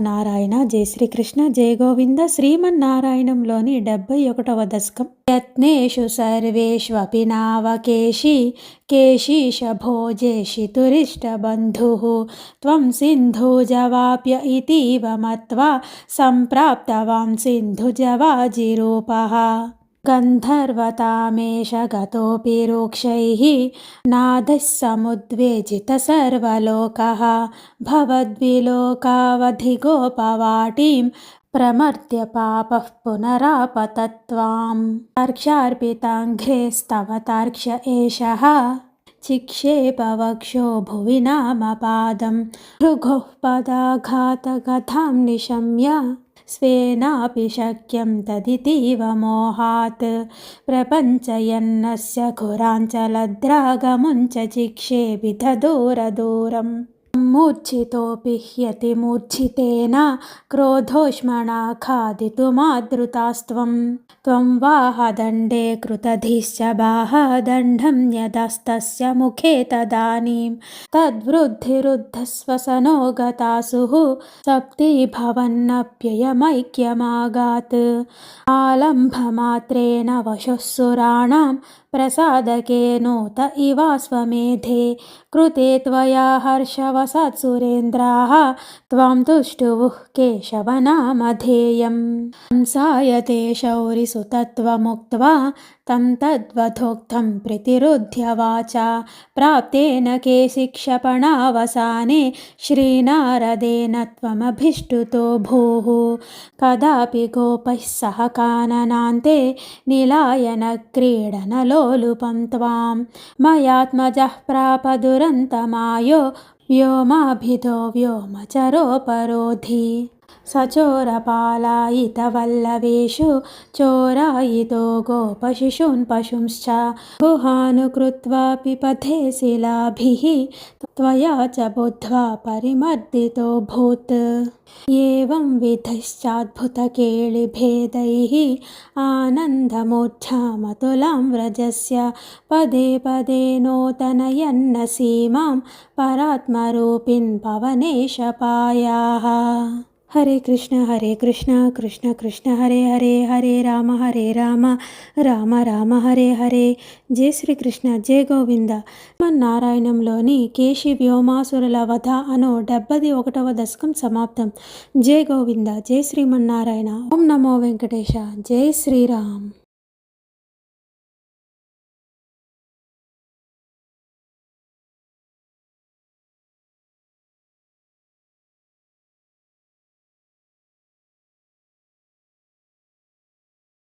నారాయణ. జై శ్రీకృష్ణ. జయ గోవింద. శ్రీమన్నారాయణంలోని 71వ దశకం. యత్నేషు సర్వేష్వపి నావకేశి కేశీషభోజేషితురిష్టబంధుః త్వం సింధుజవాప్య ఇతీవ మత్వా సంప్రాప్తవాన్ సింధుజవాజిరూపః. గంధర్వతామేష గతోపి రూక్షైః నాదః సముద్వేజిత సర్వలోకః భవద్విలోకావధిగోపవాటీం ప్రమర్ద్య పాపః పునరాపతత్వాం. తార్క్ష్యార్పితాంఘ్రేస్తవ తార్క్ష్య ఏషః చిక్షేపవక్షో భువి నామపాదం భృగుః పదాఘాతగతాం నిశమ్య స్వేనాపి శక్యం తదితీవ మోహాత్ ప్రపంచయన్నస్య ఖురాంచలద్రాగముంచ చిక్షేపిత దూరదూరం. మూర్ఛితోపి హ్యతి మూర్ఛితేన క్రోధోష్మణా ఖాదితుమాదృతాస్త్వం త్వం వాహదండే కృతధిశ్చ బాహదండం యదస్తస్య ముఖే తదానీం తద్వృద్ధిరుద్ధస్వసనో గతాసుః సప్తి భవన్నప్యయమైక్యమాగాత్. ఆలంభమాత్రేణ వశుః సురాణాం ప్రసాదకేనోత ఇవాస్వమేధే కృతే త్వయా హర్షవసాత్ సురేంద్రాః త్వం తుష్టువుః కేశవ నామధేయం. హంసాయతే శౌరిసుతత్వముక్త్వా తం తద్వథోక్తం ప్రతిరుధ్య వాచా ప్రాప్తేన కేశిక్షపణావసానే శ్రీనారదేన త్వమభిష్టుతో భూః. కదాపి గోపైః సహ కాననాన్తే నిలాయన క్రీడనలోలుపం త్వాం మయాత్మజః ప్రాప దురంతమాయో వ్యోమాభిదో వ్యోమచరోపరోధి. సచోరపాలాయితవల్లవేషు చోరాయితో గోపశిశూన్ పశుంశ్చ గుహానుకృత్వాపి పథే శిలాభిః త్వయా చ బుద్ధ్వా పరిమర్దితో భూత్. ఏవం విధశ్చాద్భుతకేళిభేदैः ఆనందమూర్ఛామతులాం వ్రజస్య పదే పదే నోతనయన్న సీమాం పరాత్మరూపిన్ పవనేశ పాయాః. హరే కృష్ణ కృష్ణ కృష్ణ హరే హరే హరే రామ రామ రామ హరే హరే. జై శ్రీకృష్ణ. జయ గోవింద. శ్రీమన్నారాయణంలోని కేశి వ్యోమాసురుల వధ అను 71వ దశకం సమాప్తం. జయ గోవింద. జై శ్రీమన్నారాయణ. ఓం నమో వెంకటేశ. జై శ్రీరామ్.